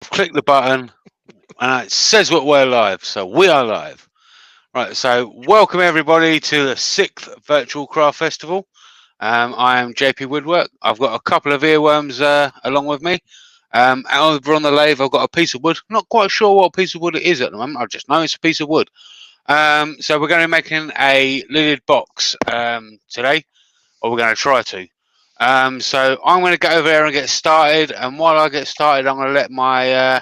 I've clicked the button, and it says what we're live. So we are live. Right. So welcome everybody to the 6th Virtual Craft Festival. I am JP Woodwork. I've got a couple of earworms along with me. Over on the lathe, I've got a piece of wood. Not quite sure what piece of wood it is at the moment. I just know it's a piece of wood. So we're going to be making a lidded box today, or we're going to try to. So I'm going to go over there and get started. And while I get started, I'm going to let my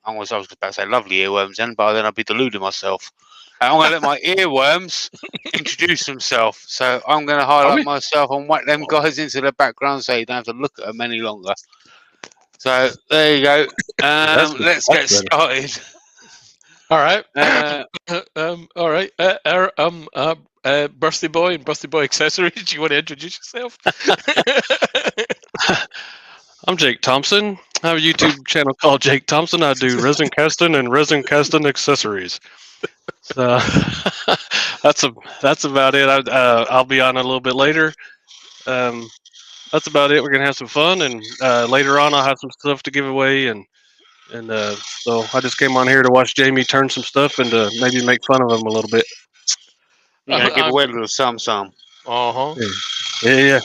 I was about to say lovely earworms then, but then I'd be deluding myself. I'm going to let my earworms introduce themselves. So I'm going to highlight myself and whack them guys into the background so you don't have to look at them any longer. So there you go. Let's get started. All right. All right. Birthday Boy and Birthday Boy Accessories. Do you want to introduce yourself? I'm Jake Thompson. I have a YouTube channel called Jake Thompson. I do resin casting and resin casting accessories. So that's about it. I'll be on a little bit later. That's about it. We're gonna have some fun, and later on I'll have some stuff to give away, and so I just came on here to watch Jamie turn some stuff and to maybe make fun of him a little bit. You're gonna give away a little some. Uh-huh. Yeah.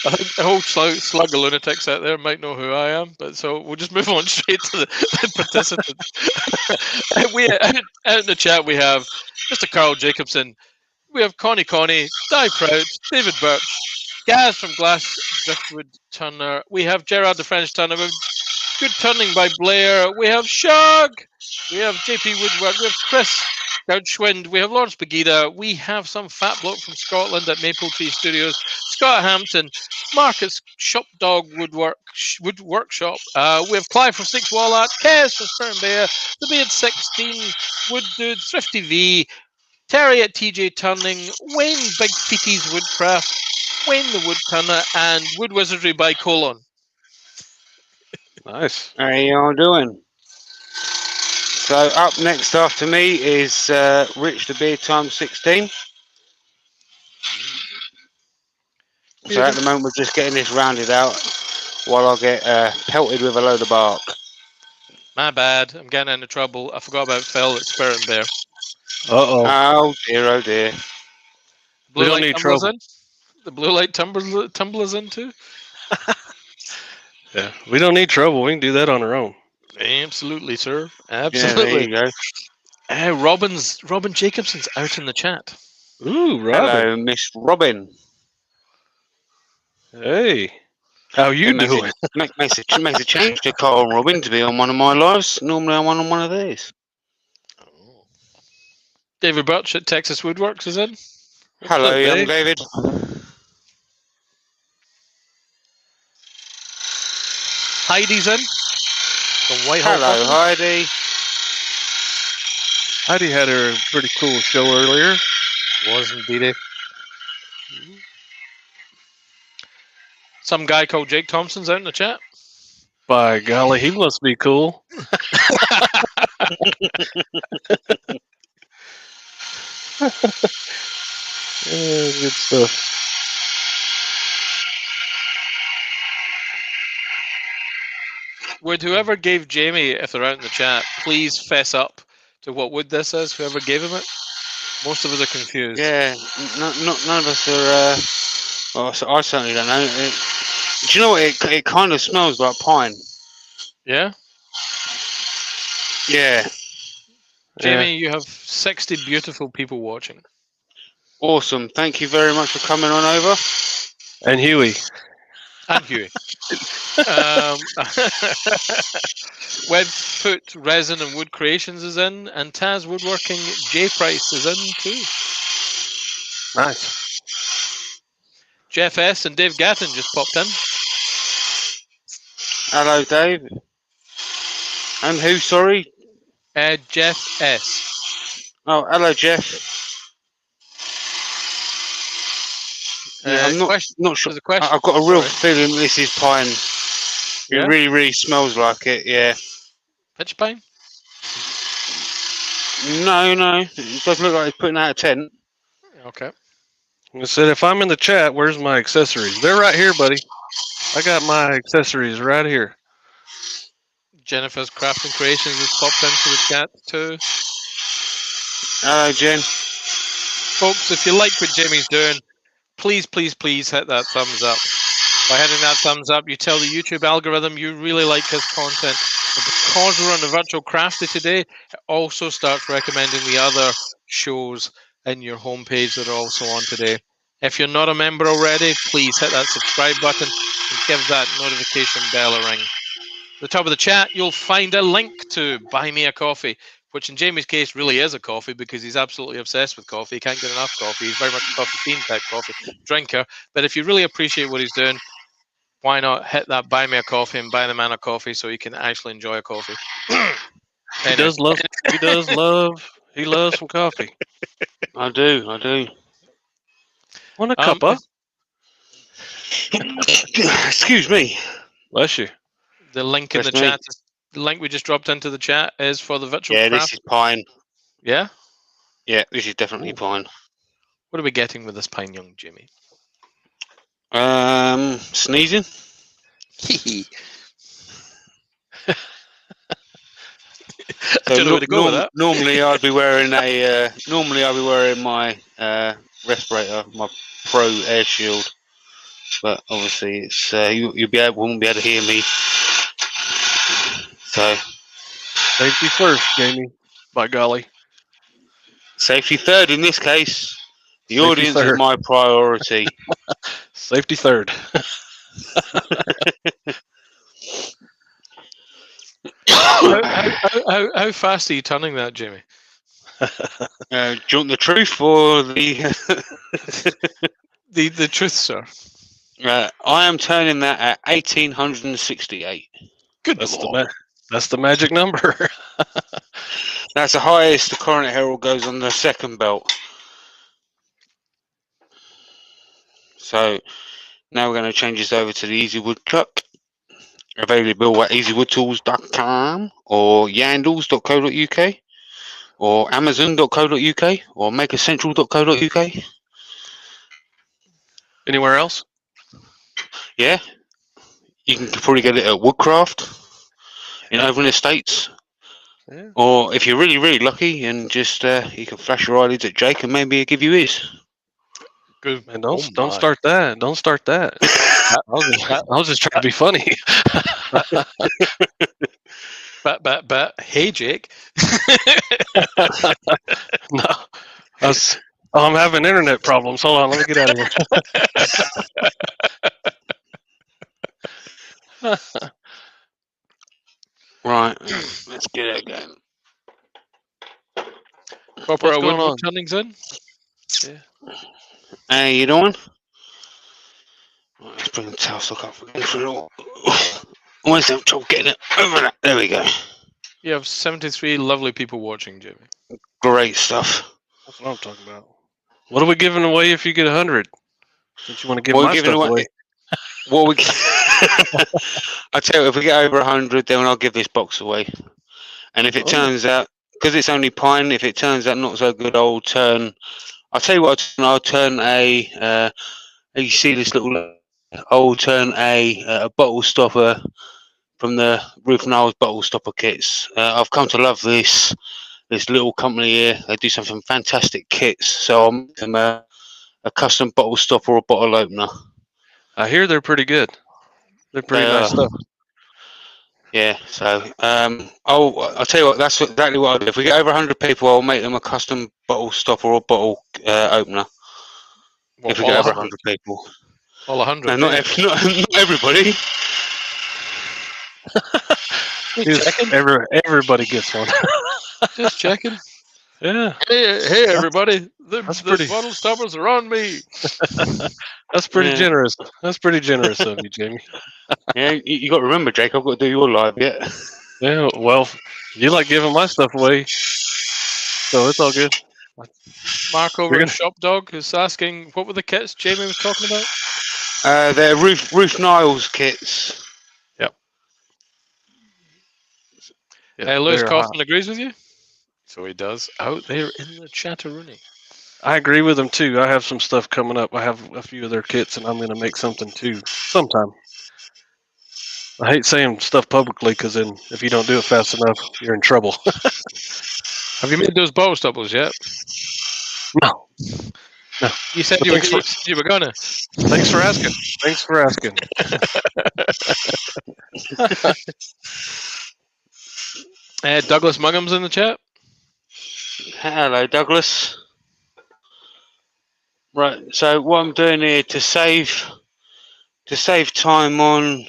I think a whole slug of lunatics out there might know who I am, but so we'll just move on straight to the participants. Out in the chat we have Mr. Carl Jacobson, we have Connie, Di Prout, David Birch, Gaz from Glass Driftwood Turner, we have Gerard the French Turner, we have Good Turning by Blair, we have Shug, we have JP Woodwork, we have Chris Gouchwind, we have Lawrence Pegida, we have some fat bloke from Scotland at Maple Tree Studios, Scott Hampton, Marcus Shop Dog Wood Workshop, we have Clive from Six Wallat, Kez from Spirit and Bear, The Beard 16, Wood Dude, Thrifty V, Terry at TJ Turning, Wayne Big Feeties Woodcraft, Wayne the Wood Turner, and Wood Wizardry by Colon. Nice. How you all doing? So up next after me is Rich the Beard times 16. So at the moment we're just getting this rounded out while I get pelted with a load of bark. My bad, I'm getting into trouble. I forgot about Phil at Spirit and Bear. Uh-oh. Oh dear. We don't need trouble. The blue light tumblers in too? Yeah, we don't need trouble. We can do that on our own. Absolutely, sir. Absolutely. Yeah, there you go. Robin Jacobson's out in the chat. Ooh, Robin. Hello, Miss Robin. Hey, how you doing? Makes a change to Carl and Robin to be on one of my lives. Normally I'm on one of these. David Birch at Texas Woodworks is in. Hello, up, young Dave? David. Heidi's in. From Whitehall. Hello, Heidi. Heidi had her pretty cool show earlier. Was indeed. Some guy called Jake Thompson's out in the chat. By golly, he must be cool. Yeah, good stuff. Would whoever gave Jamie, if they're out in the chat, please fess up to what wood this is? Whoever gave him it. Most of us are confused. Yeah, none of us are. Well, I certainly don't know. Do you know what? It kind of smells like pine. Yeah. Yeah. Jamie, you have 60 beautiful people watching. Awesome. Thank you very much for coming on over. And Huey. And Huey. Webfoot Resin and Wood Creations is in, and Taz Woodworking J Price is in too. Nice. Jeff S and Dave Gatton just popped in. Hello, Dave. And who? Sorry. Jeff S. Oh, hello, Jeff. Yeah, I'm not sure. I've got a real feeling this is pine. It really smells like it. Yeah. Pitch pine? No. It doesn't look like it's putting out a tent. Okay. I said, if I'm in the chat, where's my accessories? They're right here, buddy. I got my accessories right here. Jennifer's Crafting Creations has popped into the chat too. Hello, Jen. Folks, if you like what Jamie's doing, please, please, please hit that thumbs up. By hitting that thumbs up, you tell the YouTube algorithm you really like his content. And because we're on the Virtual Crafty today, it also starts recommending the other shows in your homepage that are also on today. If you're not a member already, please hit that subscribe button and give that notification bell a ring. At the top of the chat, you'll find a link to Buy Me a Coffee, which in Jamie's case really is a coffee because he's absolutely obsessed with coffee. He can't get enough coffee. He's very much a coffee fiend type coffee drinker. But if you really appreciate what he's doing, why not hit that Buy Me a Coffee and buy the man a coffee so he can actually enjoy a coffee. He does love some coffee. I do. Want a cuppa? Excuse me. Bless you. The link in the chat, the link we just dropped into the chat is for the virtual Yeah, craft. this is pine. Yeah? Yeah, this is definitely pine. What are we getting with this pine, young Jimmy? Sneezing. I don't know where to go with that. Normally, I'd be wearing my respirator, my Pro Air Shield, but obviously it's won't be able to hear me. So Safety first, Jamie. By golly. Safety third in this case. The Safety audience third. is my priority. Safety third. How fast are you turning that, Jamie? Do you want the truth or the... the truth, sir? I am turning that at 1868. Good That's Lord. That's the magic number. That's the highest the Coronet Herald goes on the second belt. So now we're going to change this over to the Easy Wood Chuck. Available at easywoodtools.com or yandles.co.uk or amazon.co.uk or makercentral.co.uk. Anywhere else? Yeah. You can probably get it at Woodcraft in over in the States. Yeah. Or if you're really, really lucky and just you can flash your eyelids at Jake and maybe he'll give you his. Good. Man, don't start that. Don't start that. I was just trying to be funny. But hey, Jake. No. I'm having internet problems. Hold on, let me get out of here. Right, let's get it again. Proper What's going woodwork on? turnings in. Yeah. How you doing? Right, let's bring the tailstock up again for a little. Where's that trouble getting it over that? There we go. You have 73 lovely people watching, Jamie. Great stuff. That's what I'm talking about. What are we giving away if you get 100? Since you want to give What are my we stuff giving away. What we? I tell you, if we get over 100, then I'll give this box away. And if it turns out, because it's only pine, if it turns out not so good, I'll turn. I'll tell you what. I'll turn a. You see this little. I'll turn a bottle stopper from the Roof Niles bottle stopper kits. I've come to love this little company here. They do some fantastic kits. So I'll make them a custom bottle stopper or bottle opener. I hear they're pretty good. They're pretty nice stuff. Yeah, so I'll tell you what. That's exactly what I'll do. If we get over 100 people, I'll make them a custom bottle stopper or bottle opener. Well, if we get over 100 people, all 100. no, not everybody. Everybody gets one. Just checking. Yeah. Hey, everybody! The pretty- bottle stoppers are on me. That's pretty generous. That's pretty generous of you, Jamie. Yeah, you got to remember, Jake. I've got to do your live yet. Yeah. Well, you like giving my stuff away, so it's all good. Mark over at Shop Dog is asking, what were the kits Jamie was talking about? They're Roof Niles kits. Yep. Yeah, Lewis Kaufman agrees with you. So he does out there in the chatteroonie. I agree with them too. I have some stuff coming up. I have a few of their kits, and I'm going to make something too sometime. I hate saying stuff publicly because then if you don't do it fast enough, you're in trouble. Have you made those bottle stoppers yet? No. You said But you were gonna. Thanks for asking. Thanks for asking. Douglas Muggum's in the chat. Hello, Douglas. Right, so what I'm doing here to save time on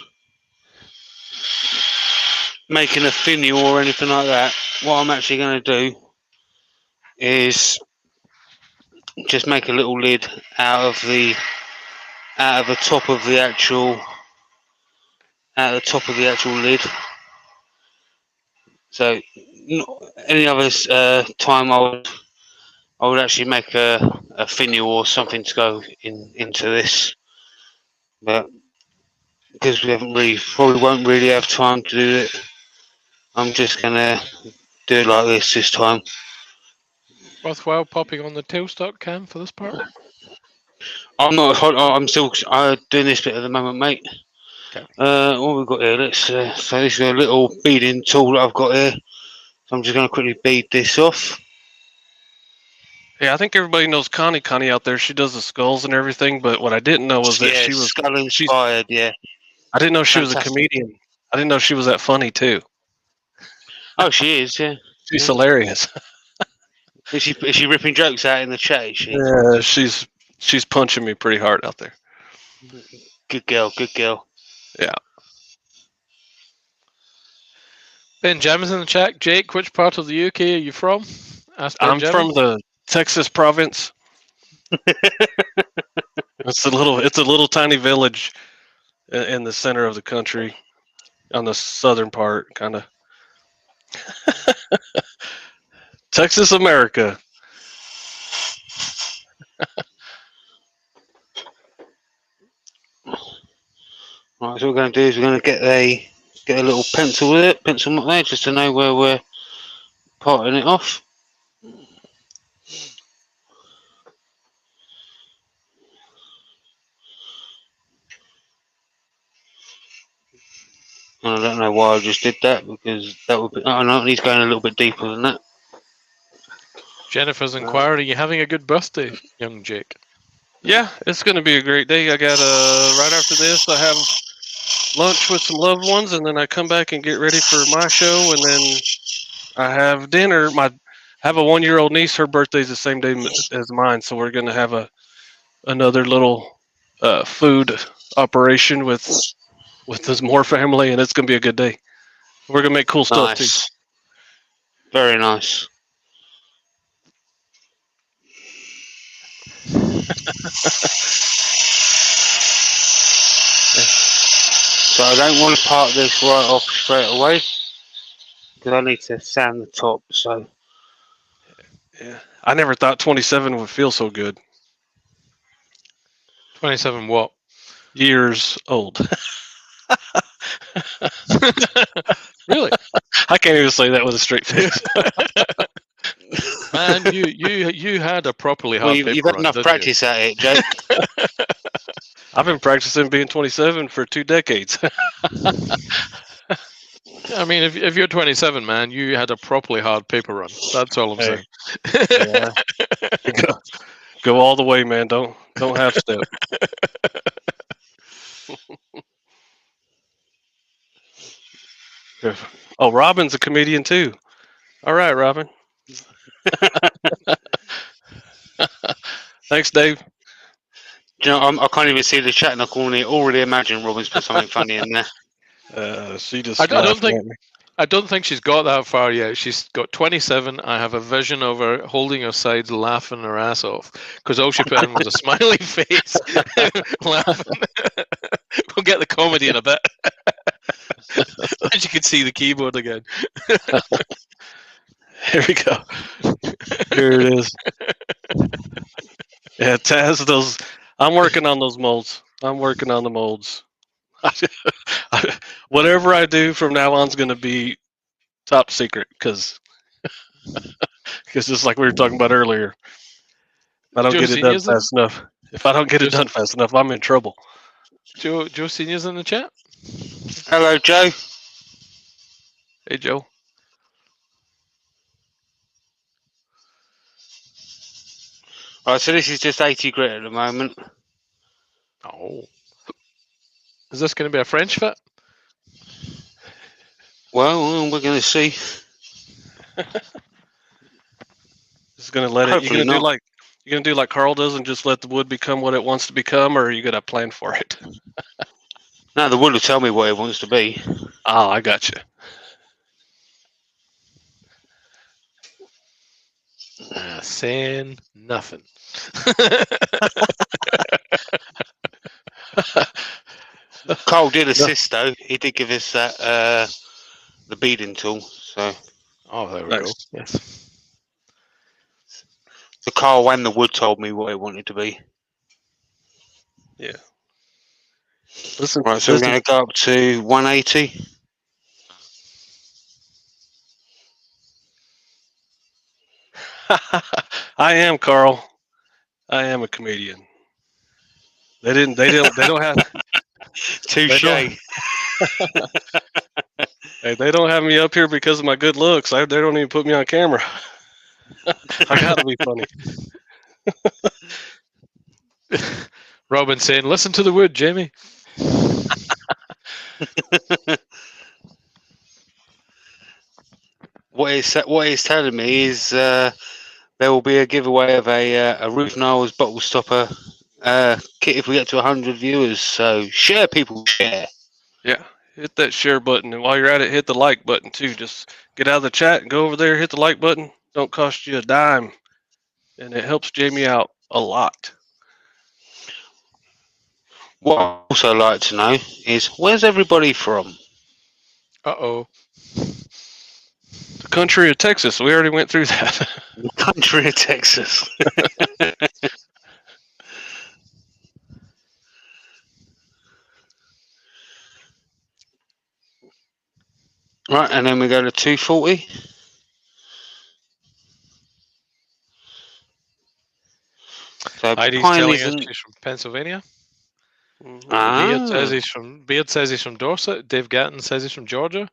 making a finial or anything like that, what I'm actually going to do is just make a little lid out of the top of the actual lid. So any other time I would actually make a finial or something to go into this, but because we probably won't really have time to do it, I'm just gonna do it like this time. Worthwhile popping on the tailstock cam for this part. I'm still doing this bit at the moment, mate. Okay. What we've got here? Let's so this is a little beading tool that I've got here. So I'm just going to quickly bead this off. Yeah, I think everybody knows Connie out there. She does the skulls and everything, but what I didn't know was that she was skull inspired. Yeah. I didn't know she was a Fantastic. comedian. I didn't know she was that funny too. Oh, she is. Yeah. She's hilarious. Is she ripping jokes out in the chat? Is she? Yeah, she's punching me pretty hard out there. Good girl. Good girl. Yeah. Ben Jam is in the chat. Jake, which part of the UK are you from? I'm from the Texas province. It's a little tiny village in the center of the country, on the southern part, kind of. Texas, America. Right, so what we're going to do is we're going to get a little pencil with it, pencil mark there, just to know where we're parting it off. And I don't know why I just did that, because that would be. Oh no, it needs going a little bit deeper than that. Jennifer's inquiring, are you having a good birthday, young Jake? Yeah, it's going to be a great day. I got right after this, I have lunch with some loved ones, and then I come back and get ready for my show, and then I have dinner. I have a 1-year-old niece. Her birthday's the same day as mine, so we're going to have another little food operation with this Moore family, and it's going to be a good day. We're going to make cool stuff too. Very nice. So I don't want to part this right off straight away, because I need to sand the top. So yeah, I never thought 27 would feel so good. 27 what? Years old. Really? I can't even say that with a straight face. Man, you had a properly hard paper you've had run, enough didn't practice at it, Jake. I've been practicing being 27 for 2 decades. I mean, if you're 27, man, you had a properly hard paper run. That's all I'm saying. Yeah. Go all the way, man. Don't half step. Oh, Robin's a comedian too. All right, Robin. Thanks, Dave. Do you know, I can't even see the chat in the corner. Already imagine Robin's put something funny in there. She just. I don't think she's got that far yet. She's got 27. I have a vision of her holding her sides, laughing her ass off, because all she put in was a smiley face, laughing. We'll get the comedy in a bit. And you can see the keyboard again. Here we go. Here it is. Yeah, Taz, I'm working on those molds. I'm working on the molds. Whatever I do from now on is going to be top secret, because just like we were talking about earlier, if I don't get it done fast enough, I'm in trouble. Joe Senior's in the chat. Hello, Joe. Hey, Joe. Right, so this is just 80 grit at the moment. Oh. Is this going to be a French fit? Well, we're going to see. Just gonna let it. Hopefully not. You're gonna do like Carl does and just let the wood become what it wants to become, or are you gonna plan for it? No, the wood will tell me what it wants to be. Oh, I got you. Saying nothing. Carl did assist though. He did give us that the beading tool. So There we go. Nice. Yes. the Carl and the wood told me what it wanted to be. Yeah. Listen. Right, so we're going to go up to 180. I am Carl. I am a comedian. They don't have. Touche. Hey, they don't have me up here because of my good looks. They don't even put me on camera. I gotta be funny. Robin saying, "Listen to the wood, Jamie." What it's telling me is there will be a giveaway of a Ruth Niles bottle stopper kit if we get to 100 viewers. So share, people, share. Yeah, hit that share button, and while you're at it, hit the like button too. Just get out of the chat and go over there, hit the like button. Don't cost you a dime, and it helps Jamie out a lot. What I'd also like to know is where's everybody from? Uh-oh. The country of Texas. We already went through that. The country of Texas. Right, and then we go to 240. So Heidi's Pine telling us isn't. she's from Pennsylvania. Ah, Beard says he's from Dorset. Dave Gatton says he's from Georgia.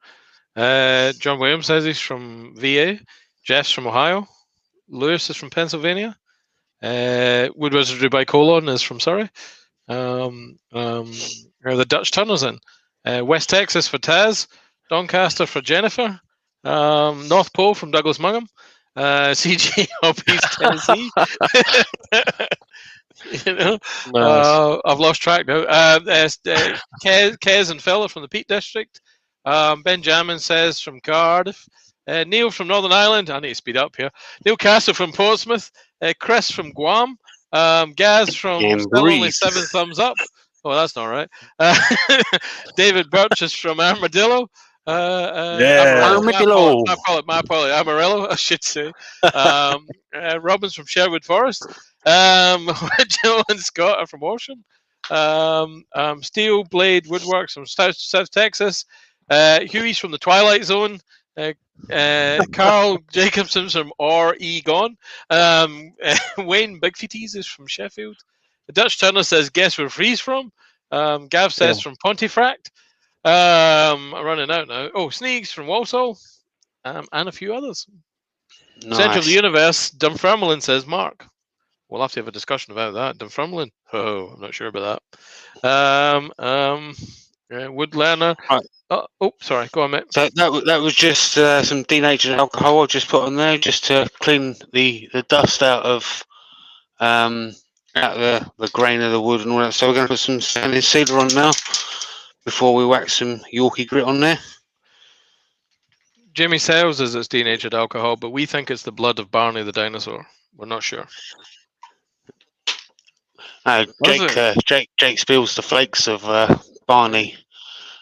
John Williams says he's from VA. Jeff's from Ohio. Lewis is from Pennsylvania. Wood Wizardry by Colon is from Surrey. The Dutch Tunnels in. West Texas for Taz. Doncaster for Jennifer. North Pole from Douglas Mungham. CG of East Tennessee. Nice. I've lost track now. Kez and Philip from the Peak District. Benjamin says from Cardiff. Neil from Northern Ireland. I need to speed up here. Neil Castle from Portsmouth. Chris from Guam. Gaz from Still Only 7 Thumbs Up. Oh, that's not right. David Birch is from Armadillo. Armadillo. My apology, Amarillo, I should say. Robin's from Sherwood Forest. Jill and Scott are from Horsham. Steel Blade Woodworks from South Texas. Huey's from the Twilight Zone. Carl Jacobson from R.E. Gone. Wayne Bigfeeties is from Sheffield. The Dutch Turner says, guess where Free's from? Gav says from Pontefract. I'm running out now. Oh, Sneaks from Walsall. And a few others. Nice. Centre of the Universe, Dunfermline says Mark. We'll have to have a discussion about that. Dunfermline. Oh, I'm not sure about that. Woodlander. Right. Oh, sorry. Go on, mate. So that was just some denatured alcohol I just put on there just to clean the dust out of the grain of the wood and all that. So we're going to put some sanding sealer on now before we wax some Yorkie grit on there. Jamie Sales says it's denatured alcohol, but we think it's the blood of Barney the dinosaur. We're not sure. Jake spills the flakes of Barney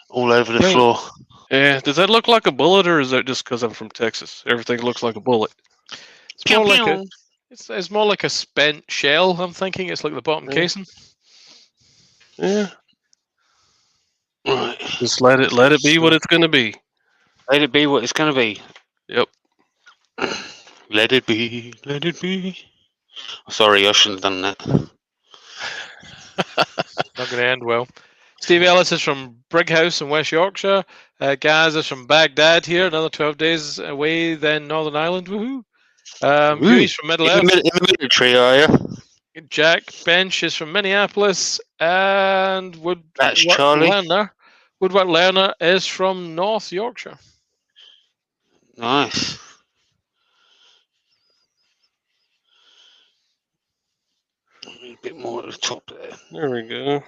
all over the floor. Yeah, does that look like a bullet, or is that just because I'm from Texas? Everything looks like a bullet. It's more like it's more like a spent shell. I'm thinking it's like the bottom casing. Yeah. Right. Just let it be what it's going to be. Let it be what it's going to be. Yep. Let it be. Let it be. Sorry, I shouldn't have done that. Not going to end well. Steve Ellis is from Brighouse in West Yorkshire. Gaz is from Baghdad here, another 12 days away, then Northern Ireland. Woohoo! Huey's from Middle Earth. In the military, are you? Jack Bench is from Minneapolis, and That's Charlie. Woodwork Lerner is from North Yorkshire. Nice. A bit more at the top there. There we go.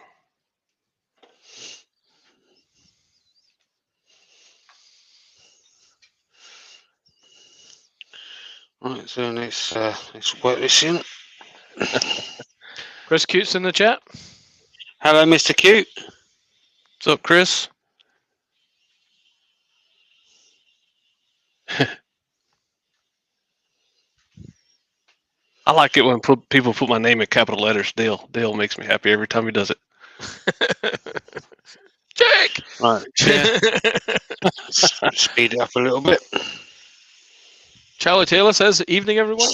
Right, so let's work this in. Chris Cute's in the chat. Hello, Mr. Cute. What's up, Chris? I like it when people put my name in capital letters. Dale makes me happy every time he does it. Jake! Right, yeah. Speed it up a little bit. Charlie Taylor says, evening, everyone.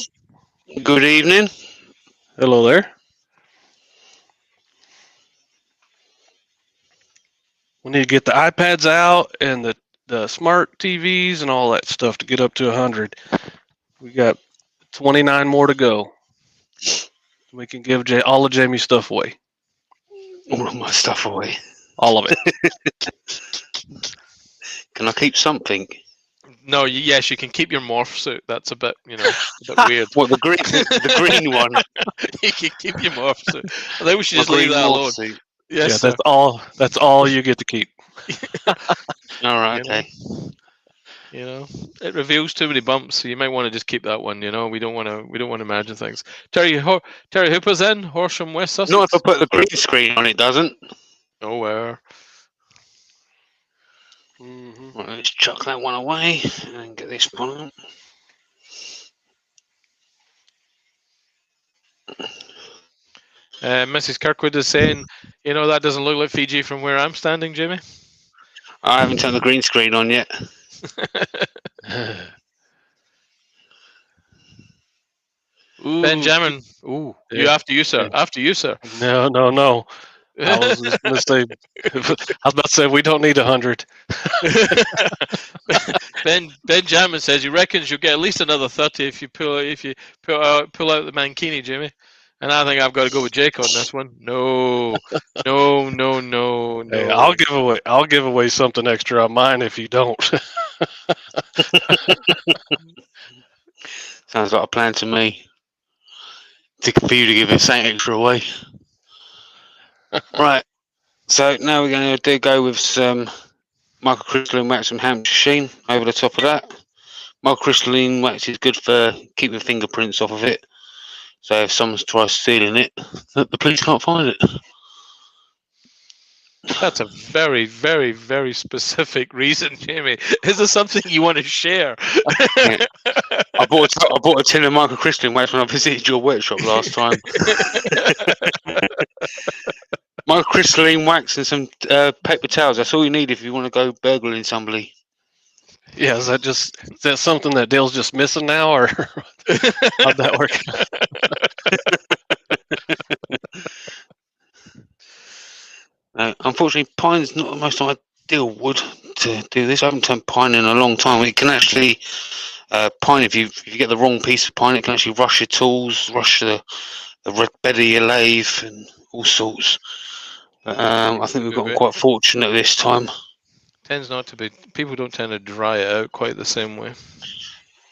Good evening. Hello there. We need to get the iPads out and the smart TVs and all that stuff to get up to 100. We got 29 more to go. We can give all of Jamie's stuff away. All of my stuff away. All of it. Can I keep something? No, yes, you can keep your morph suit. That's a bit, a bit weird. What, the green one? You can keep your morph suit. I think we should just leave that alone. Suit. Yes, yeah, that's all you get to keep. All right, okay. It reveals too many bumps, so you might want to just keep that one. We don't want to imagine things. Terry Hooper's in Horsham, West Sussex. Not if I put the green screen on, it doesn't. Oh, where? Right, let's chuck that one away and get this one on. Mrs. Kirkwood is saying, that doesn't look like Fiji from where I'm standing, Jamie. I haven't turned the green screen on yet. Benjamin. Ooh, yeah. After you, sir. No. I was just going to say, I was about to say we don't need 100. Benjamin says he reckons you'll get at least another 30 if you pull out the Mankini, Jimmy. And I think I've got to go with Jake on this one. No. Hey, I'll give away something extra on mine if you don't. Sounds like a plan to me. For you to give it something extra away. Right. So now we're going to go with some microcrystalline wax and Hampshire sheen over the top of that. Microcrystalline wax is good for keeping fingerprints off of it. So if someone tries stealing it, the police can't find it. That's a very, very, very specific reason, Jamie. Is there something you want to share? Yeah. I bought a tin of microcrystalline wax when I visited your workshop last time. Microcrystalline wax and some paper towels. That's all you need if you want to go burgling somebody. Yeah, is that something that Dale's just missing now, or how'd that work? Unfortunately, pine's not the most ideal wood to do this. I haven't turned pine in a long time. It can actually pine if you get the wrong piece of pine, it can actually rush your tools, rush the bed of your lathe, and all sorts. I think we've gotten quite fortunate this time. Tends not to be. People don't tend to dry it out quite the same way,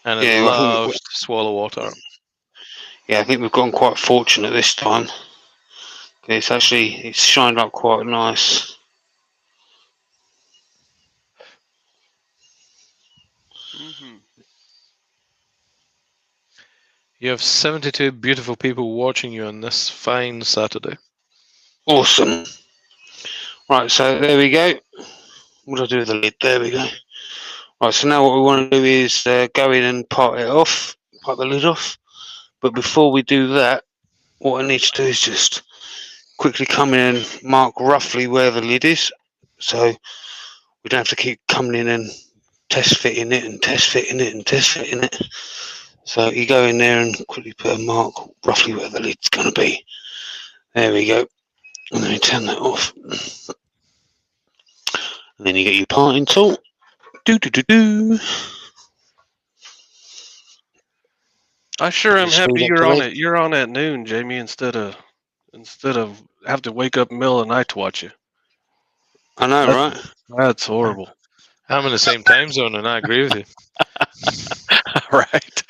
and it loves to swallow water. Yeah, I think we've gotten quite fortunate this time. It's shined up quite nice. You have 72 beautiful people watching you on this fine Saturday. Awesome. Right, so there we go. What do I do with the lid? There we go. Right, so now what we want to do is go in and part the lid off. But before we do that, what I need to do is just quickly come in and mark roughly where the lid is. So we don't have to keep coming in and test fitting it and test fitting it and test fitting it. So you go in there and quickly put a mark roughly where the lid's going to be. There we go. And then we turn that off. And then you get your parting tool. Do do do do. I sure am Just happy speed up you're the on leg. it. You're on at noon, Jamie, instead of have to wake up in the middle of the night to watch you. I know, That's, right? that's horrible. I'm in the same time zone, and I agree with you. Right.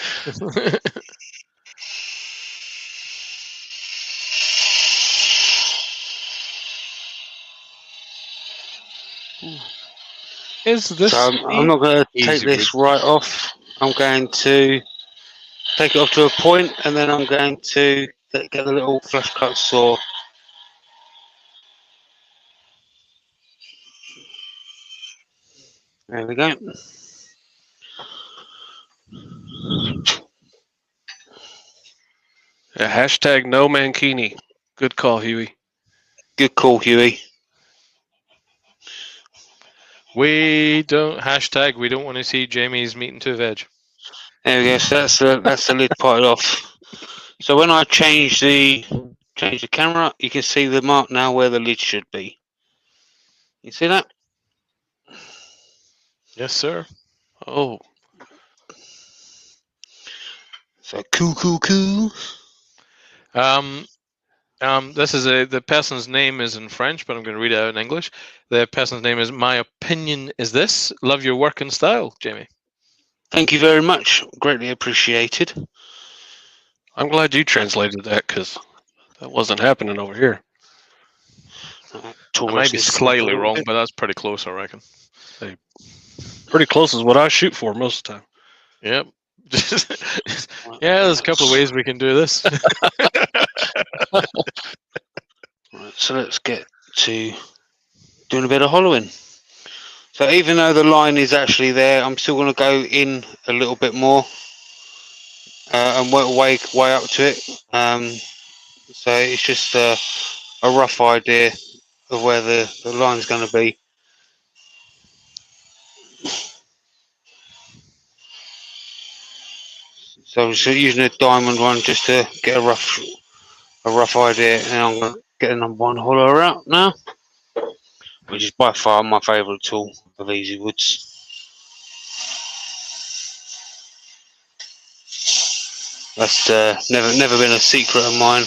Is this? So I'm not going to take Easy this wood. right off. I'm going to take it off to a point, and then I'm going to get the little flush cut saw. There we go. Yeah, hashtag no mankini. Good call, Huey. Good call, Huey. We don't hashtag. We don't want to see Jamie's meat into veg. There we go. So that's the lid part off. So when I change the camera, you can see the mark now where the lid should be. You see that? Yes, sir. Oh, So cool. This is the person's name is in French, but I'm going to read it out in English. The person's name is My Opinion Is This. Love your work and style, Jamie. Thank you very much. Greatly appreciated. I'm glad you translated that because that wasn't happening over here. I might be slightly wrong, but that's pretty close, I reckon. Pretty close is what I shoot for most of the time. Yep. Yeah, there's a couple of ways we can do this. Right, so let's get to doing a bit of hollowing. So even though the line is actually there, I'm still going to go in a little bit more and work way up to it. So it's just a rough idea of where the line's going to be. So I'm just using a diamond one just to get a rough idea, and I'm going to get the number one hollower out now, which is by far my favourite tool of Easy Woods. That's never been a secret of mine.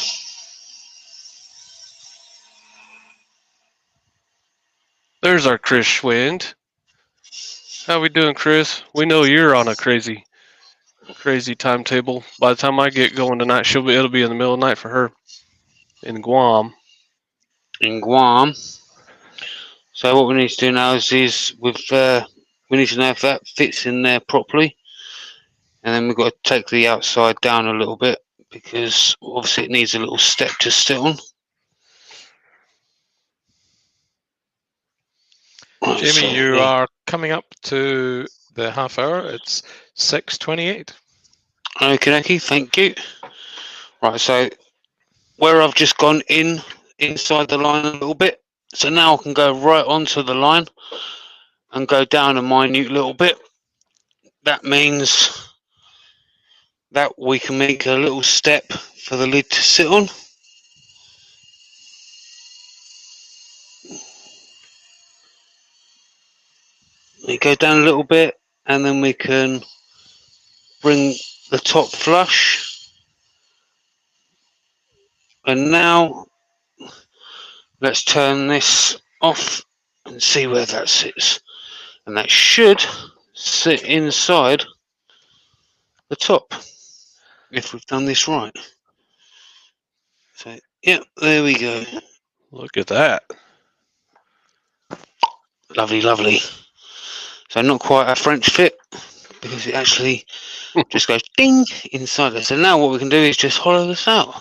There's our Chris Schwind. How we doing, Chris? We know you're on a crazy timetable. By the time I get going tonight, it'll be in the middle of the night for her in Guam. In Guam. So what we need to do now is we need to know if that fits in there properly, and then we've got to take the outside down a little bit because obviously it needs a little step to sit on. Right, Jamie, so you are coming up to the half hour. It's 6:28. Okay, thank you. Right, so where I've just gone inside the line a little bit, so now I can go right onto the line and go down a minute little bit. That means that we can make a little step for the lid to sit on. We go down a little bit, and then we can bring the top flush. And now let's turn this off and see where that sits. And that should sit inside the top if we've done this right. So yeah, there we go. Look at that. Lovely. So not quite a French fit because it actually just goes ding inside there. So now what we can do is just hollow this out.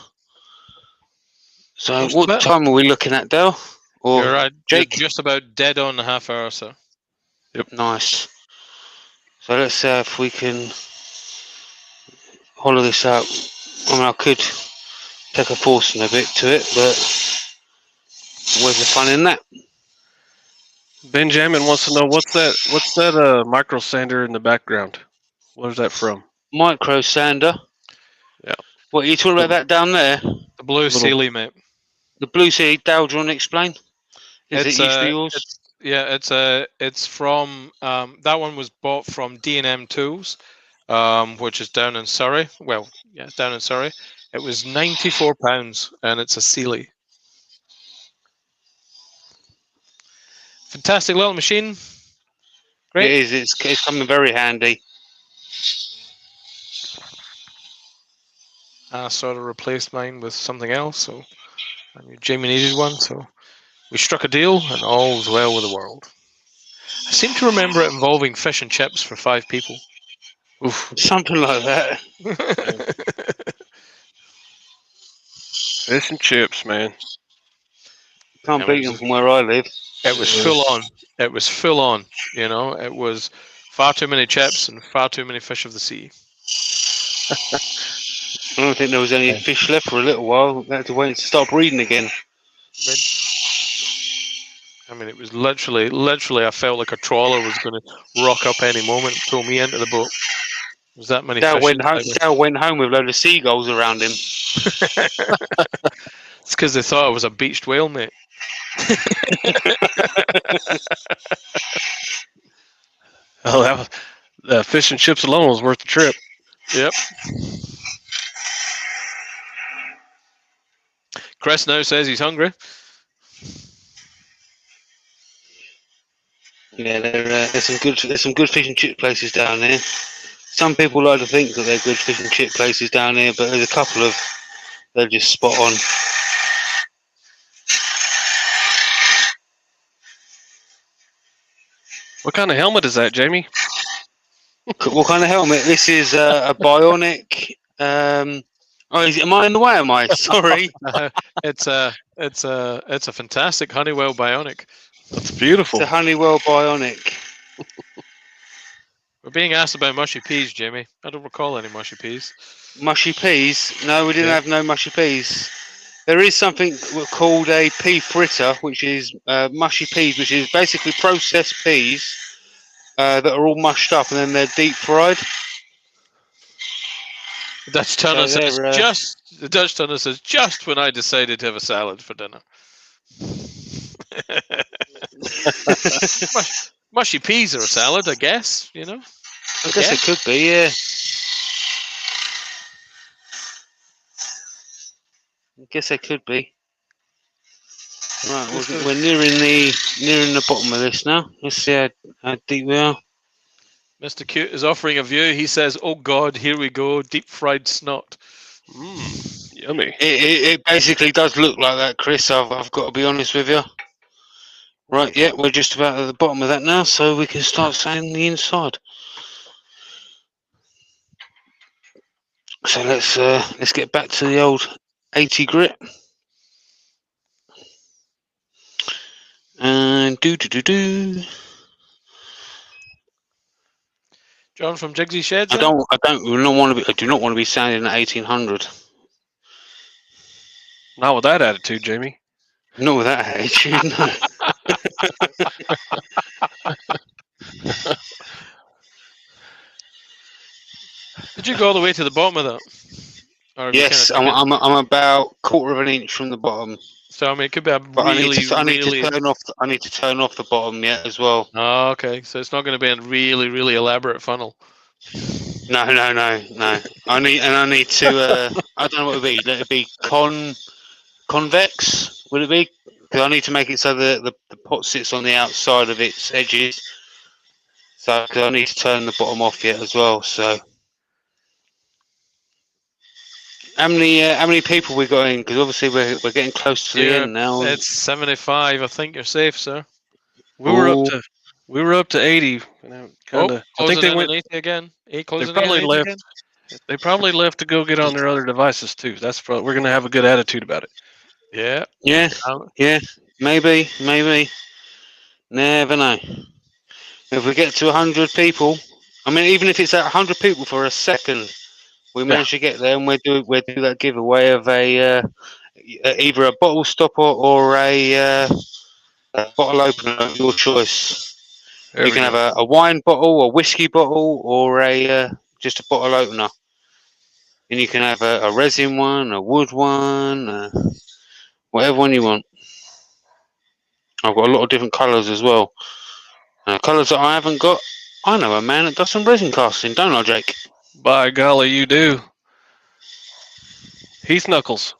So what time are we looking at, Dale? Or You're right. Jake? You're just about dead on the half hour, so. Yep. Nice. So let's see if we can hollow this out. I mean, I could take a forcing a bit to it, but where's the fun in that? Benjamin wants to know what's that micro sander in the background? What is that from? Micro sander. Yeah. What are you talking about that down there? The blue Sealy, mate. The blue Sealy. Dale, do you want to explain? Is it usually yours? Yeah, it's from that one was bought from D&M Tools, which is down in Surrey. Well, yeah, down in Surrey. It was £94, and it's a Sealy. Fantastic little machine. Great. It is. It's coming very handy. I sort of replaced mine with something else, so I knew Jamie needed one, so we struck a deal, and all was well with the world. I seem to remember it involving fish and chips for 5 people. Oof. Something like that. Fish and chips, man. Can't Yeah, beat them from where I live. It was full on. It was full on. You know, it was far too many chips and far too many fish of the sea. I don't think there was any fish left for a little while. We had to wait to start breeding again. I mean, it was literally, I felt like a trawler was going to rock up any moment and pull me into the boat. There was that many Dale fish. went home with a load of seagulls around him. It's because they thought I was a beached whale, mate. Oh, that was, the fish and chips alone was worth the trip. Yep. Chris now says he's hungry. Yeah, there's some good fish and chip places down there. Some people like to think that they're good fish and chip places down there, but there's a couple of they're just spot on. What kind of helmet is that, Jamie? What kind of helmet? This is a bionic. Am I in the way? Am I? Sorry. It's a fantastic Honeywell Bionic. That's beautiful. It's a Honeywell Bionic. We're being asked about mushy peas, Jamie. I don't recall any mushy peas. Mushy peas? No, we didn't have no mushy peas. There is something called a pea fritter, which is mushy peas, which is basically processed peas that are all mushed up and then they're deep fried. The Dutch Tunner says just when I decided to have a salad for dinner. Mushy peas are a salad, I guess. You know. I guess it could be, yeah. I guess they could be. Right, we're nearing the bottom of this now. Let's see how deep we are. Mr. Cute is offering a view. He says, "Oh God, here we go, deep fried snot." Yummy. It basically does look like that, Chris. I've got to be honest with you. Right, yeah, we're just about at the bottom of that now, so we can start saying the inside. So let's get back to the old 80 grit. And do. John from Jigsy Sheds. I do not want to be sounding at 1800. Not with that attitude, Jamie. Not with that attitude, no. Did you go all the way to the bottom of that? Yes, I'm about quarter of an inch from the bottom. So I mean, it could be a I need to turn off the bottom yet as well. Oh, okay. So it's not going to be a really, really elaborate funnel. No. I need to. I don't know what it would be. Let it be convex. Would it be? Because I need to make it so the pot sits on the outside of its edges. So cause I need to turn the bottom off yet as well. So. How many people we got in? Because obviously we're getting close to the end now. It's 75. I think you're safe, sir. We were up to 80. I think they went 80 again. They probably left. Again? They probably left to go get on their other devices too. We're going to have a good attitude about it. Yeah. Yeah. Maybe. Never know. If we get to 100 people, I mean, even if it's at 100 people for a second. We managed to get there, and we'll do that giveaway of either a bottle stopper or a bottle opener of your choice. You can have a wine bottle, a whiskey bottle, or just a bottle opener. And you can have a resin one, a wood one, whatever one you want. I've got a lot of different colours as well. Colours that I haven't got. I know a man that does some resin casting, don't I, Jake? By golly, you do. Heath Knuckles.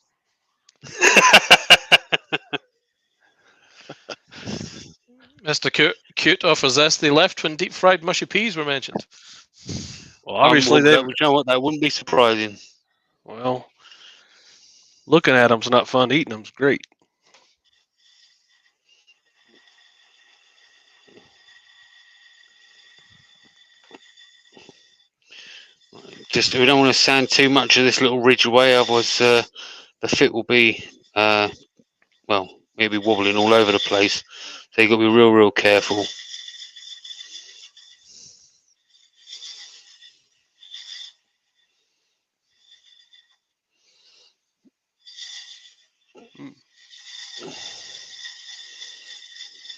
Mr. Cute offers this. They left when deep fried mushy peas were mentioned. Well, obviously you know what? That wouldn't be surprising. Well, looking at them's not fun. Eating them's great. Just we don't want to sand too much of this little ridge away, otherwise the fit will be well, maybe wobbling all over the place. So you've got to be real careful.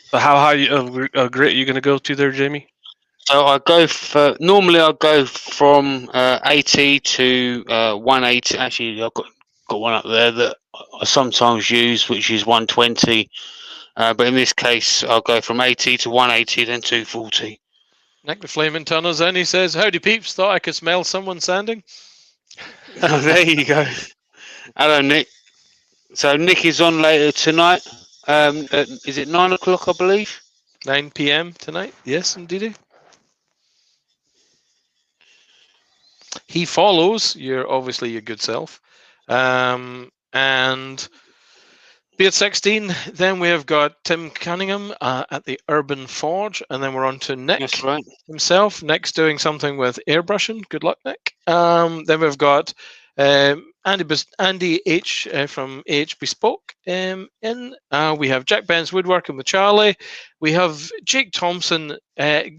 So how high of grit you going to go to there, Jamie? So I go for normally I go from 80 to 180. Actually, I've got one up there that I sometimes use, which is 120. But in this case, I'll go from 80 to 180, then 240. Nick the Flaming Tunnels in. He says, "Howdy peeps, thought I could smell someone sanding." Oh, there you go. Hello, Nick. So Nick is on later tonight. Is it 9 o'clock, I believe? 9 p.m. tonight. Yes, indeed. He follows obviously your good self. And Beard 16, then we have got Tim Cunningham at the Urban Forge, and then we're on to Nick That's right. himself. Nick's doing something with airbrushing. Good luck, Nick. Then we've got Andy H from AH Bespoke in. We have Jack Ben's woodworking with Charlie. We have Jake Thompson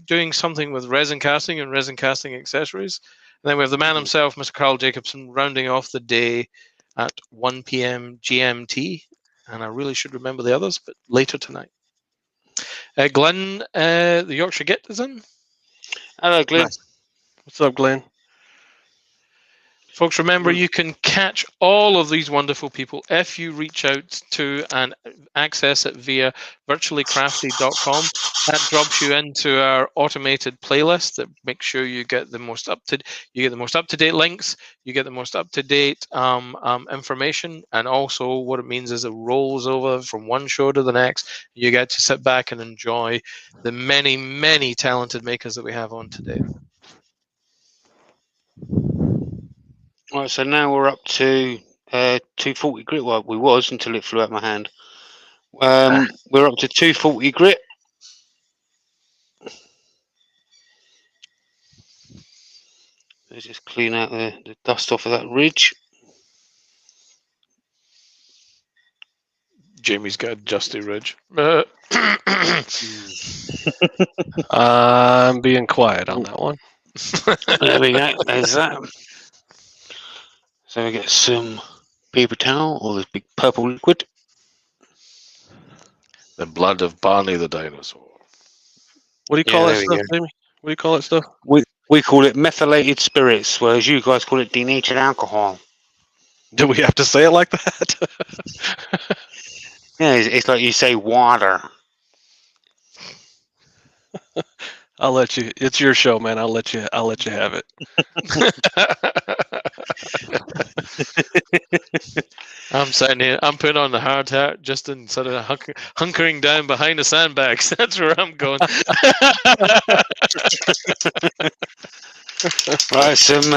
doing something with resin casting and resin casting accessories. And then we have the man himself, Mr. Carl Jacobson, rounding off the day at 1 p.m. GMT. And I really should remember the others, but later tonight. Glenn, the Yorkshire Git, is in. Hello, Glenn. Nice. What's up, Glenn? Folks, remember, you can catch all of these wonderful people if you reach out to and access it via virtuallycrafty.com. That drops you into our automated playlist that makes sure you get the most up-to-date links, you get the most up-to-date information, and also what it means is it rolls over from one show to the next. You get to sit back and enjoy the many, many talented makers that we have on today. Right, so now we're up to 240 grit. Well, we was until it flew out my hand. We're up to 240 grit. Let's just clean out the dust off of that ridge. Jamie's got a dusty ridge. I'm being quiet on that one. There we go. There's that. So we get some paper towel or this big purple liquid. The blood of Barney the dinosaur. What do you call Yeah, that there we stuff, Jamie? What do you call that stuff? We call it methylated spirits, whereas you guys call it denatured alcohol. Do we have to say it like that? Yeah, it's like you say water. I'll let you. It's your show, man. I'll let you have it. I'm sitting here. I'm putting on the hard hat just instead of hunkering down behind the sandbags. That's where I'm going. Right, some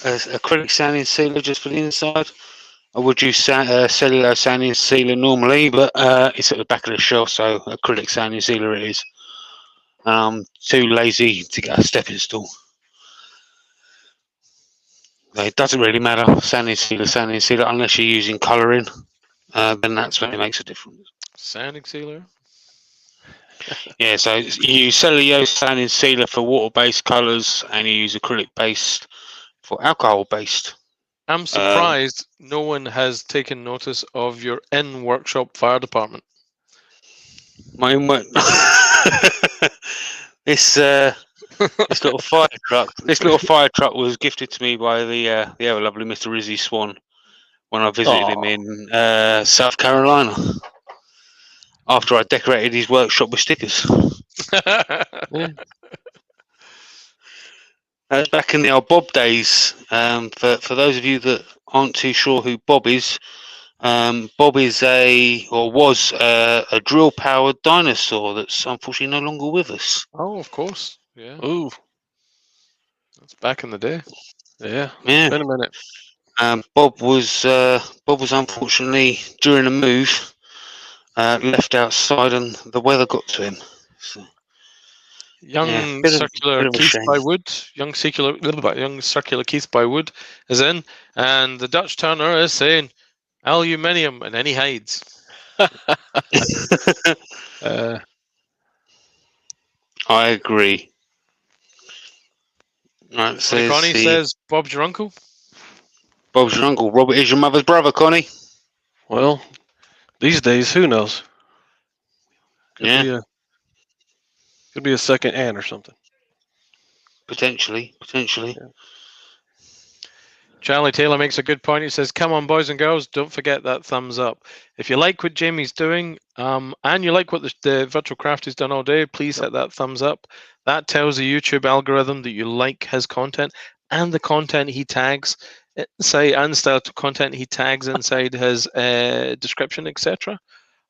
acrylic sanding sealer just for the inside. I would use cellular sanding sealer normally, but it's at the back of the shelf, so acrylic sanding sealer it is. I'm too lazy to get a stepping stool. It doesn't really matter, sanding sealer, unless you're using colouring. Then that's when it makes a difference. Sanding sealer? Yeah, so you use cellulose sanding sealer for water-based colours, and you use acrylic-based for alcohol-based. I'm surprised no one has taken notice of your in-workshop fire department. My own work. This little fire truck. This little fire truck was gifted to me by the ever lovely Mr. Rizzy Swan when I visited him in South Carolina. after I decorated his workshop with stickers. Yeah. That was back in the old Bob days. For those of you that aren't too sure who Bob is, Bob is was a drill powered dinosaur that's unfortunately no longer with us. Oh, of course. Yeah, Ooh. that's back in the day. Yeah. Yeah. Been a minute. Bob was unfortunately during a move left outside and the weather got to him. So, Young bit circular of a Keith shame. by Wood. Young circular Keith by Wood is in, and the Dutch Turner is saying aluminium, and then he hides. I agree. Right, Connie Connie says Bob's your uncle. Bob's your uncle. Robert is your mother's brother, Connie. Well, these days, who knows? Yeah. Could be a second aunt or something. Potentially. Yeah. Charlie Taylor makes a good point. He says, "Come on, boys and girls, don't forget that thumbs up. If you like what Jamie's doing, and you like what the Virtual Craft has done all day, please hit that thumbs up. That tells the YouTube algorithm that you like his content and the content he tags inside, and the content he tags inside his description, etc.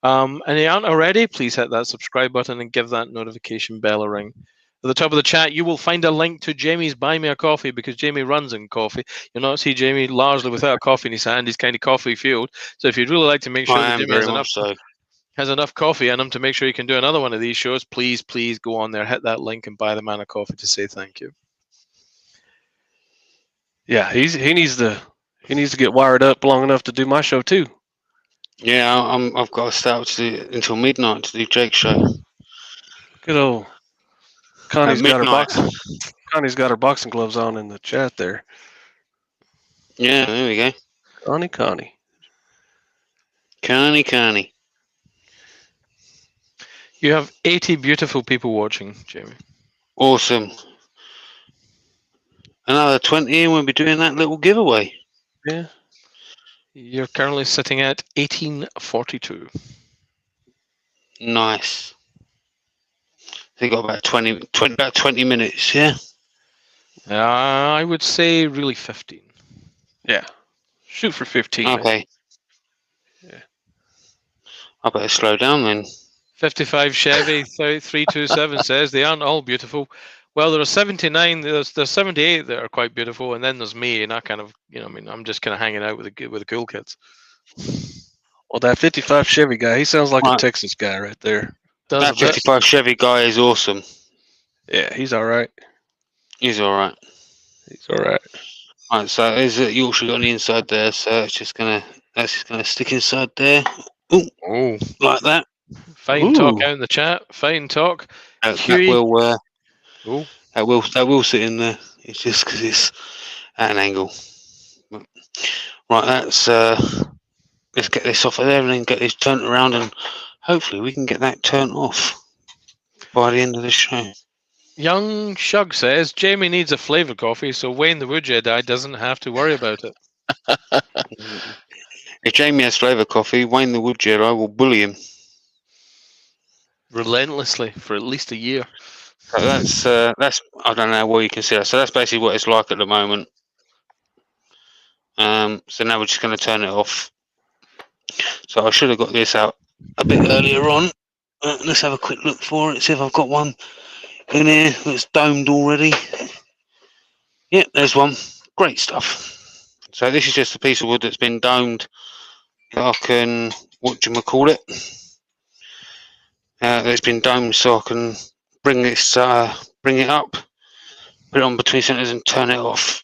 And if you aren't already, please hit that subscribe button and give that notification bell a ring. At the top of the chat, you will find a link to Jamie's Buy Me a Coffee, because Jamie runs in coffee. You'll not see Jamie largely without a coffee in his hand. He's kind of coffee fueled. So if you'd really like to make sure that Jamie has enough coffee in him to make sure he can do another one of these shows, please go on there, hit that link, and buy the man a coffee to say thank you. Yeah, he needs to get wired up long enough to do my show too. Yeah, I've got to stay up until midnight to do Jake's show. Good old Connie's got midnight. Connie's got her boxing gloves on in the chat there. Yeah, there we go. Connie. You have 80 beautiful people watching, Jamie. Awesome. Another 20 and we'll be doing that little giveaway. Yeah. You're currently sitting at 1842. Nice. So you got about 20 minutes, yeah? I would say really 15. Yeah. Shoot for 15. Okay. Yeah. I better slow down then. 55 Chevy 327 says they aren't all beautiful. Well, there are 79. There's 78 that are quite beautiful, and then there's me, and I kind of, I'm just kind of hanging out with the cool kids. Well, that 55 Chevy guy, he sounds like a Texas guy right there. That 55 Chevy guy is awesome. Yeah, he's all right. He's all right. Right, so there's a Yorkshire on the inside there, so that's just gonna stick inside there. Ooh, like that. Fine talk out in the chat. Fine talk. That will sit in there. It's just because it's at an angle. Right, let's get this off of there and then get this turned around, and hopefully we can get that turned off by the end of the show. Young Shug says Jamie needs a flavour coffee, so Wayne the Wood Jedi doesn't have to worry about it. If Jamie has flavour coffee, Wayne the Wood Jedi will bully him relentlessly for at least a year. So that's I don't know what you can see that. So that's basically what it's like at the moment. So now we're just going to turn it off. So I should have got this out a bit earlier on. Let's have a quick look for it. See if I've got one in here that's domed already. Yep, there's one. Great stuff. So this is just a piece of wood that's been domed. I can, it's been domed so I can bring it up, put it on between centers and turn it off.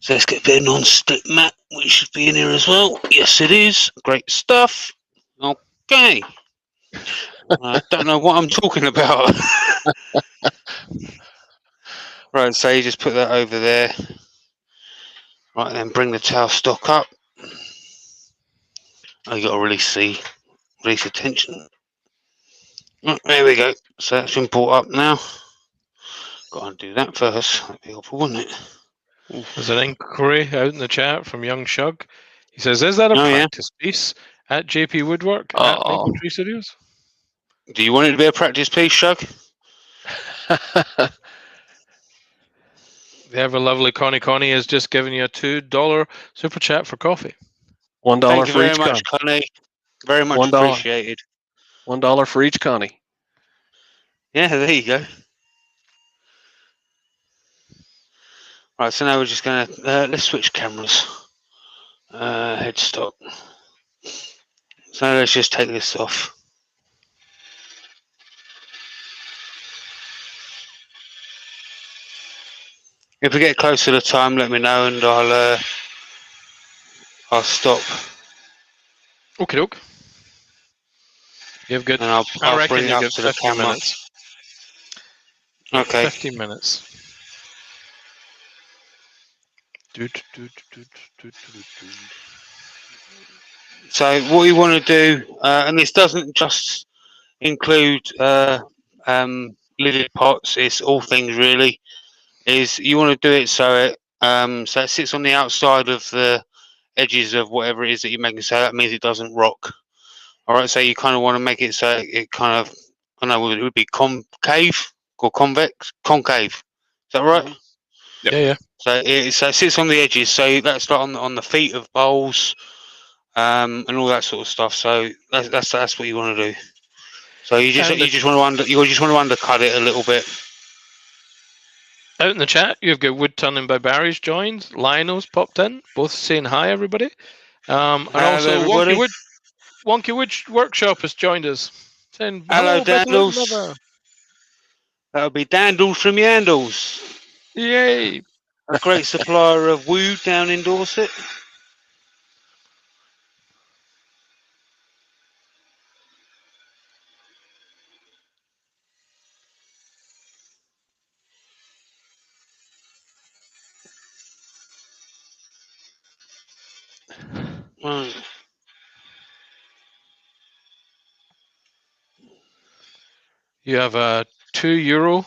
So let's get a bit of non-stick mat, which should be in here as well. Yes, it is. Great stuff. Okay. I don't know what I'm talking about. Right, so you just put that over there. Right, then bring the towel stock up. You got to release the tension. Right, there we go. So that's been brought up now. Got to do that first. That'd be helpful, wouldn't it? There's an inquiry out in the chat from Young Shug. He says, "Is that a practice piece? at JP Woodwork at Maple Tree Studios. Do you want it to be a practice piece, Shug? The ever lovely Connie has just given you a $2 super chat for coffee. $1 Thank you for very each much, Connie. Connie. Very much $1. appreciated. $1 for each Connie. Yeah, there you go. Right, so now we're just going to let's switch cameras. Headstock. So let's just take this off. If we get close to the time, let me know, and I'll stop. Okay, doke. You've got. And I'll I reckon bring it you up got to the 50 camera. minutes. Okay. 50 minutes. So what you want to do, and this doesn't just include lidded pots, it's all things really, is you want to do it so it sits on the outside of the edges of whatever it is that you're making, so that means it doesn't rock. All right, so you kind of want to make it so it kind of, I don't know, it would be concave or convex? Concave. Is that right? Mm-hmm. Yep. Yeah. So it sits on the edges, so that's like on the feet of bowls, and all that sort of stuff. So that's what you want to do. So you just want to undercut it a little bit. Out in the chat, you've got Wood Turning by Barry's joined. Lionel's popped in, both saying hi, everybody. And also everybody. Wonky Wood Workshop has joined us, saying Hello, Dandles. That would be Dandles from Yandles. Yay! A great supplier of wood down in Dorset. Right. You have a €2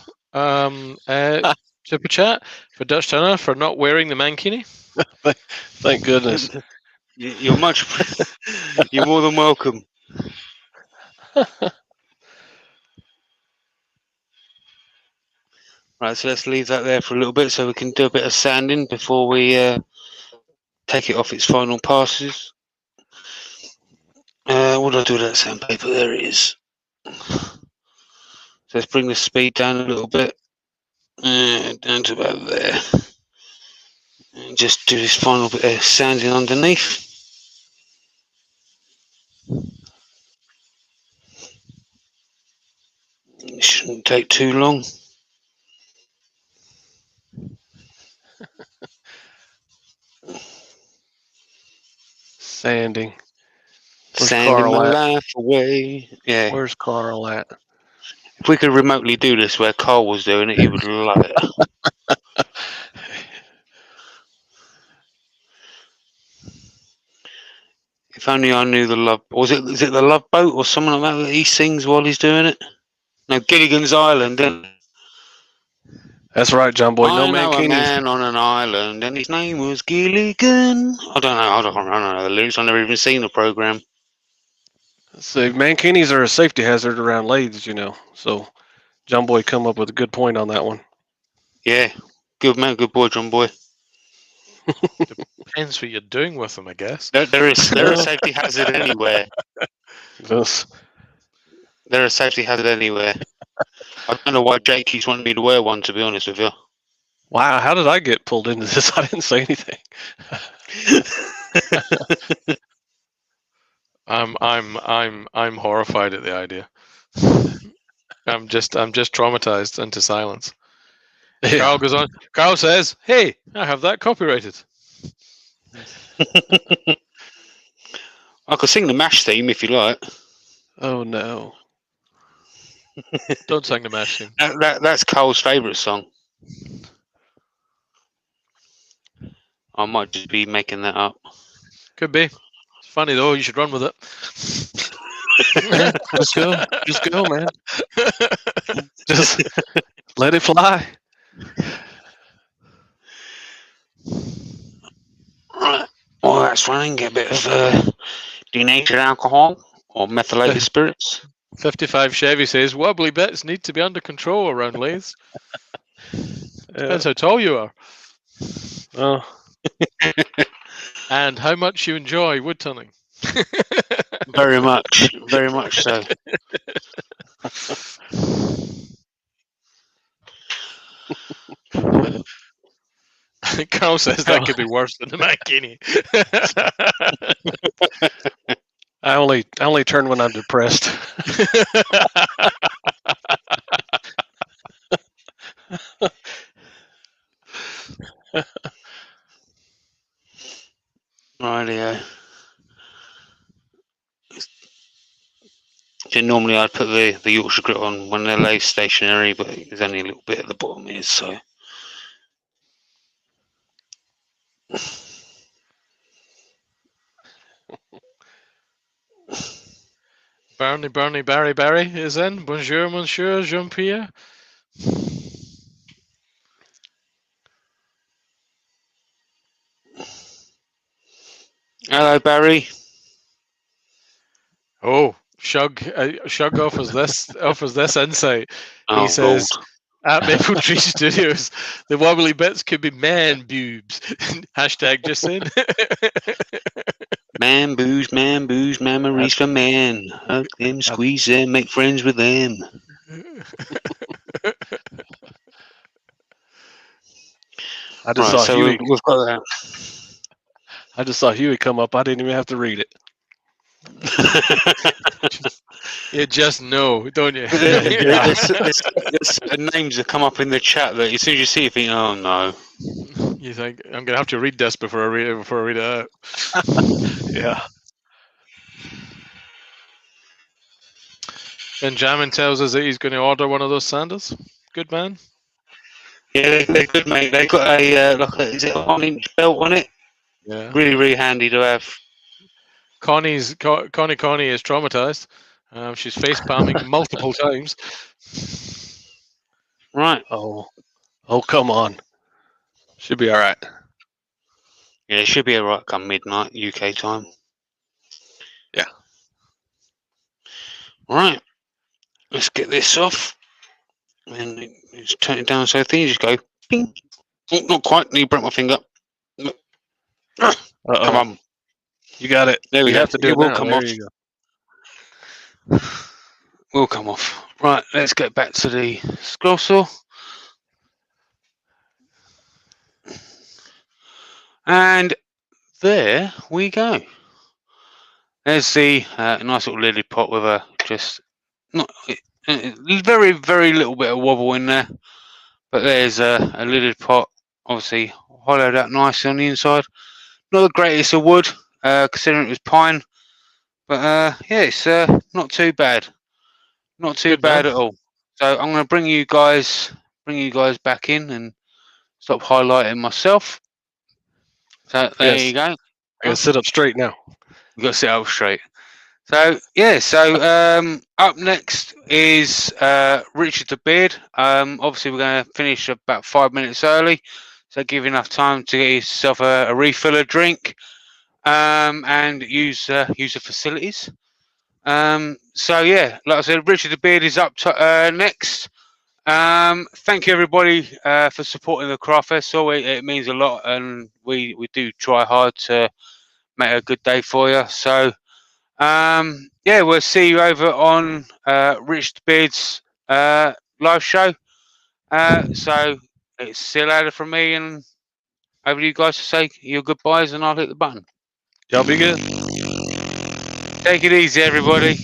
super chat for Dutch Turner for not wearing the mankini. Thank goodness. You're you're more than welcome. Right, so let's leave that there for a little bit so we can do a bit of sanding before we take it off its final passes. What do I do with that sandpaper? There it is. So let's bring the speed down a little bit, down to about there, and just do this final bit of sanding underneath. It shouldn't take too long. Sanding. Sanding Carl my at? life away. Yeah. Where's Carl at? If we could remotely do this where Carl was doing it, he would love it. If only I knew the love. Is it the Love Boat or something like that he sings while he's doing it? No, Gilligan's Island. That's right, John Boy. No I know a mankinis. man on an island, and his name was Gilligan. I don't know the lyrics. I've never even seen the program. So mankinis are a safety hazard around lathes, you know. So John Boy come up with a good point on that one. Yeah, good man, good boy, John Boy. Depends what you're doing with them, I guess. They're a safety hazard anywhere. Yes. They're a safety hazard anywhere. I don't know why Jake keeps wanting me to wear one, to be honest with you. Wow, how did I get pulled into this? I didn't say anything. I'm horrified at the idea. I'm just traumatized into silence. Yeah. Carl goes on. Carl says, "Hey, I have that copyrighted." I could sing the MASH theme if you like. Oh no! Don't sing the MASH theme. That's Carl's favourite song. I might just be making that up. Could be. It's funny though. You should run with it. Just go, man. Just let it fly. Right. Well, that's running. Get a bit of Denated alcohol or methylated spirits? 55 Chevy says wobbly bits need to be under control around lathes. Depends how tall you are Oh, and how much you enjoy wood turning. Very much so. Carl says that could be worse than the Mankini. I only turn when I'm depressed. Rightio. So normally I'd put the Yorkshire grit on when they're laid stationary, but there's only a little bit at the bottom here, so. Barney, Barry is in. Bonjour, Monsieur Jean-Pierre. Hello, Barry. Oh, Shug offers this insight. He says, gold. at Maple Tree Studios, the wobbly bits could be man boobs. Hashtag just saying. Man booze, memories for men. Hug them, squeeze them, make friends with them. I just saw so Huey. we've got that. I just saw Huey come up. I didn't even have to read it. You just know, don't you? There's names that come up in the chat that as soon as you see it, you think, oh no. You think I'm gonna have to read this before I read it out. Yeah. Benjamin tells us that he's going to order one of those sanders. Good man. Yeah, they're good, mate. They've got a is it a 1-inch belt on it? Yeah. Really handy to have. Connie is traumatized. She's face palming multiple times. Right. Oh, come on. Should be all right. Yeah, it should be alright come midnight UK time. Yeah. Right. Let's get this off. And just turn it down so things just go ping. Oh, not quite. You broke my finger. Come on. You got it. There we you go. have to do It it will now. come There off. you go. Will come off. Right, let's get back to the scroll saw. And there we go. There's the nice little lidded pot with a just not very, very little bit of wobble in there. But there's a lidded pot, obviously hollowed out nicely on the inside. Not the greatest of wood, considering it was pine. But yeah, it's not too bad. Not too Good bad man. at all. So I'm going to bring you guys back in and stop highlighting myself. So there you go. I gotta sit up straight now. You got to sit up straight. So yeah, up next is Richard the Beard. Obviously we're going to finish about 5 minutes early, so give you enough time to get yourself a refill of drink, and use the facilities. So yeah, like I said, Richard the Beard is up next. Thank you everybody for supporting the craft festival. It means a lot, and we do try hard to make a good day for you. So yeah, we'll see you over on Rich the Beard's live show. So it's see you later from me, and over to you guys to say your goodbyes, and I'll hit the button. Y'all be good. Take it easy, everybody.